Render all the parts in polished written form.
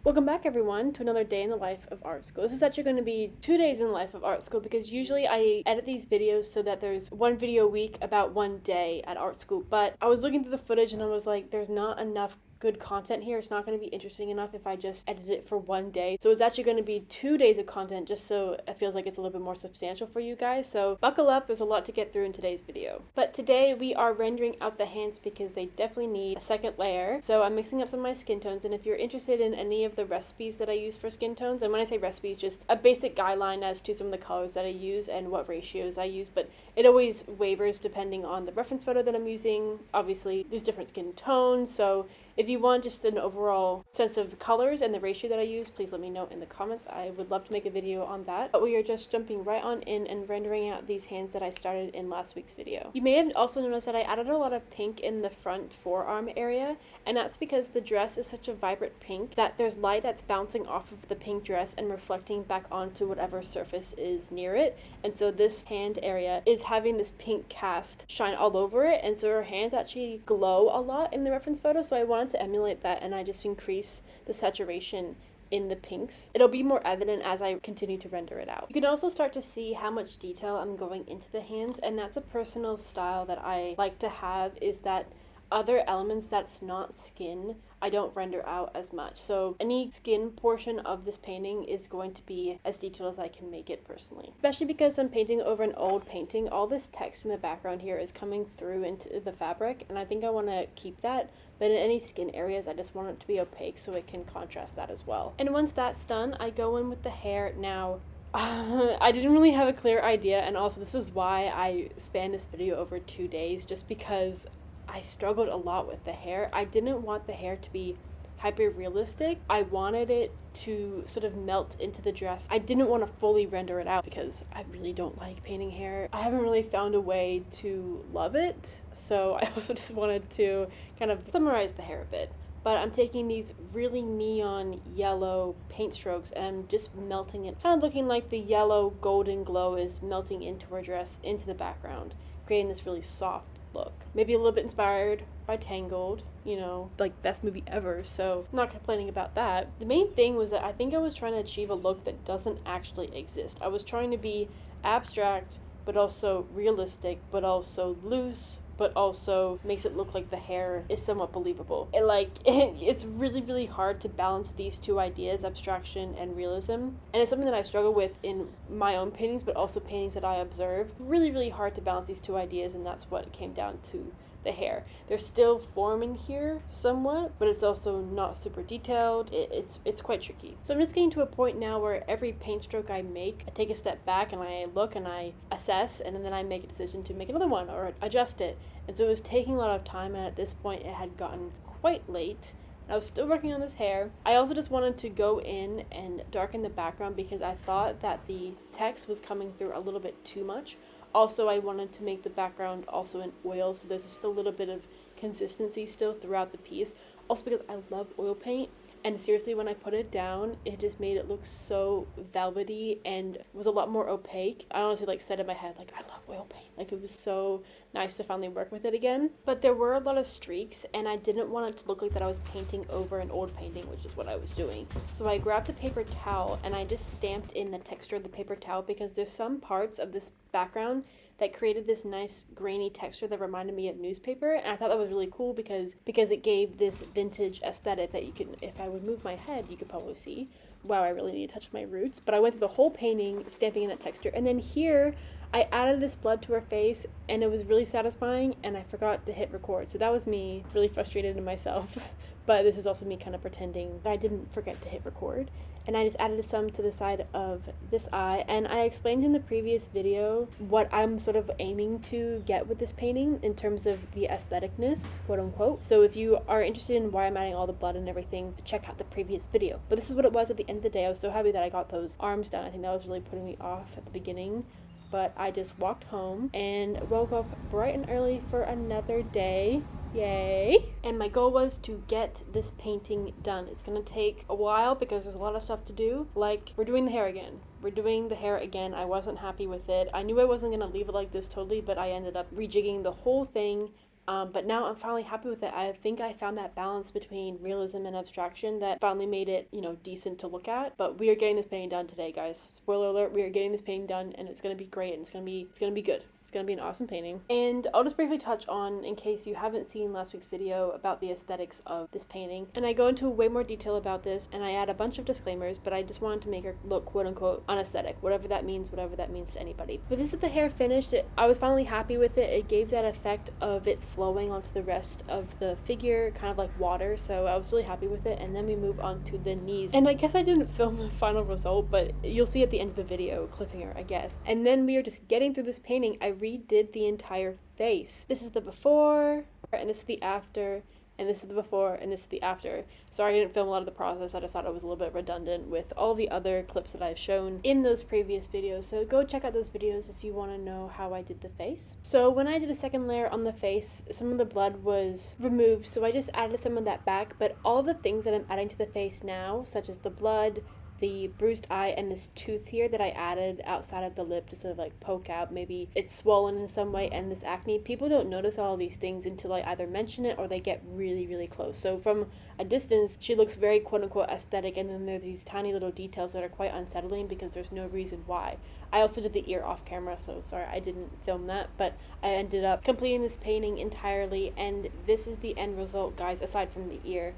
Welcome back everyone to another day in the life of art school. This is actually going to be 2 days in the life of art school because usually I edit these videos so that there's one video a week about one day at art school. But I was looking through the footage and I was like, there's not enough good content here. It's not going to be interesting enough if I just edit it for one day. So it's actually going to be 2 days of content just so it feels like it's a little bit more substantial for you guys. So buckle up, there's a lot to get through in today's video. But today we are rendering out the hands because they definitely need a second layer. So I'm mixing up some of my skin tones, and if you're interested in any of the recipes that I use for skin tones, and when I say recipes, just a basic guideline as to some of the colors that I use and what ratios I use, but it always wavers depending on the reference photo that I'm using. Obviously, there's different skin tones, so if you want just an overall sense of the colors and the ratio that I use, please let me know in the comments. I would love to make a video on that. But we are just jumping right on in and rendering out these hands that I started in last week's video. You may have also noticed that I added a lot of pink in the front forearm area, and that's because the dress is such a vibrant pink that there's light that's bouncing off of the pink dress and reflecting back onto whatever surface is near it. And so this hand area is having this pink cast shine all over it, and so her hands actually glow a lot in the reference photo, so I wanted to emulate that and I just increase the saturation in the pinks. It'll be more evident as I continue to render it out. You can also start to see how much detail I'm going into the hands, and that's a personal style that I like to have, is that other elements that's not skin I don't render out as much. So any skin portion of this painting is going to be as detailed as I can make it personally. Especially because I'm painting over an old painting, all this text in the background here is coming through into the fabric, and I think I want to keep that, but in any skin areas I just want it to be opaque so it can contrast that as well. And once that's done, I go in with the hair. Now I didn't really have a clear idea, and also this is why I spanned this video over 2 days, just because I struggled a lot with the hair. I didn't want the hair to be hyper realistic. I wanted it to sort of melt into the dress. I didn't want to fully render it out because I really don't like painting hair. I haven't really found a way to love it, so I also just wanted to kind of summarize the hair a bit. But I'm taking these really neon yellow paint strokes and I'm just melting it, kind of looking like the yellow golden glow is melting into her dress, into the background, creating this really soft look. Maybe a little bit inspired by Tangled, you know, like best movie ever, so I'm not complaining about that. The main thing was that I think I was trying to achieve a look that doesn't actually exist. I was trying to be abstract, but also realistic, but also loose, but also makes it look like the hair is somewhat believable. It's really hard to balance these two ideas, abstraction and realism. And it's something that I struggle with in my own paintings, but also paintings that I observe. Really hard to balance these two ideas, and that's what it came down to. The hair. There's still form in here somewhat, but it's also not super detailed. It's quite tricky. So I'm just getting to a point now where every paint stroke I make, I take a step back and I look and I assess, and then I make a decision to make another one or adjust it. And so it was taking a lot of time, and at this point it had gotten quite late. I was still working on this hair. I also just wanted to go in and darken the background because I thought that the text was coming through a little bit too much. Also, I wanted to make the background also in oil, so there's just a little bit of consistency still throughout the piece. Also because I love oil paint, and seriously, when I put it down, it just made it look so velvety and was a lot more opaque. I honestly said in my head, I love oil paint. It was so nice to finally work with it again. But there were a lot of streaks, and I didn't want it to look like that I was painting over an old painting, which is what I was doing. So I grabbed a paper towel and I just stamped in the texture of the paper towel because there's some parts of this background that created this nice grainy texture that reminded me of newspaper, and I thought that was really cool because it gave this vintage aesthetic that you can, if I would move my head, you could probably see. Wow, I really need to touch my roots. But I went through the whole painting stamping in that texture, and then here I added this blood to her face, and it was really satisfying, and I forgot to hit record. So that was me really frustrated in myself, but this is also me kind of pretending that I didn't forget to hit record. And I just added some to the side of this eye, and I explained in the previous video what I'm sort of aiming to get with this painting in terms of the aestheticness, quote unquote. So if you are interested in why I'm adding all the blood and everything, check out the previous video. But this is what it was at the end of the day. I was so happy that I got those arms done. I think that was really putting me off at the beginning. But I just walked home and woke up bright and early for another day. Yay! And my goal was to get this painting done. It's gonna take a while because there's a lot of stuff to do. We're doing the hair again. I wasn't happy with it. I knew I wasn't gonna leave it like this totally, but I ended up rejigging the whole thing, But now I'm finally happy with it. I think I found that balance between realism and abstraction that finally made it, decent to look at. But we are getting this painting done today, guys. Spoiler alert, we are getting this painting done, and it's gonna be great, and it's gonna be good. It's gonna be an awesome painting. And I'll just briefly touch on, in case you haven't seen last week's video, about the aesthetics of this painting. And I go into way more detail about this, and I add a bunch of disclaimers, but I just wanted to make her look quote unquote unaesthetic, whatever that means to anybody. But this is the hair finished. I was finally happy with it. It gave that effect of it flowing onto the rest of the figure, kind of like water, so I was really happy with it. And then we move on to the knees. And I guess I didn't film the final result, but you'll see at the end of the video, cliffhanger, I guess. And then we are just getting through this painting. I redid the entire face. This is the before, and this is the after, and this is the before, and this is the after. Sorry I didn't film a lot of the process. I just thought it was a little bit redundant with all the other clips that I've shown in those previous videos. So go check out those videos if you want to know how I did the face. So when I did a second layer on the face, some of the blood was removed, so I just added some of that back. But all the things that I'm adding to the face now, such as the blood, the bruised eye, and this tooth here that I added outside of the lip to sort of like poke out, maybe it's swollen in some way, and this acne, people don't notice all these things until I either mention it or they get really, really close. So from a distance, she looks very quote unquote aesthetic, and then there are these tiny little details that are quite unsettling because there's no reason why. I also did the ear off camera, so sorry I didn't film that, but I ended up completing this painting entirely, and this is the end result, guys, aside from the ear.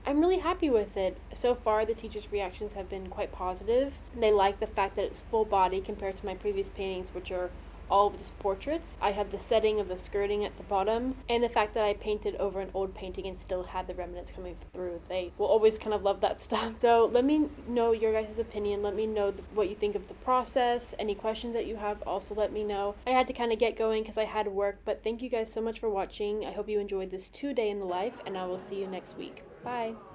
I'm really happy with it. So far, the teachers' reactions have been quite positive. They like the fact that it's full body compared to my previous paintings, which are all just portraits. I have the setting of the skirting at the bottom, and the fact that I painted over an old painting and still had the remnants coming through. They will always kind of love that stuff. So let me know your guys' opinion. Let me know what you think of the process. Any questions that you have, also let me know. I had to kind of get going because I had work, but thank you guys so much for watching. I hope you enjoyed this 2 day in the life, and I will see you next week. Bye.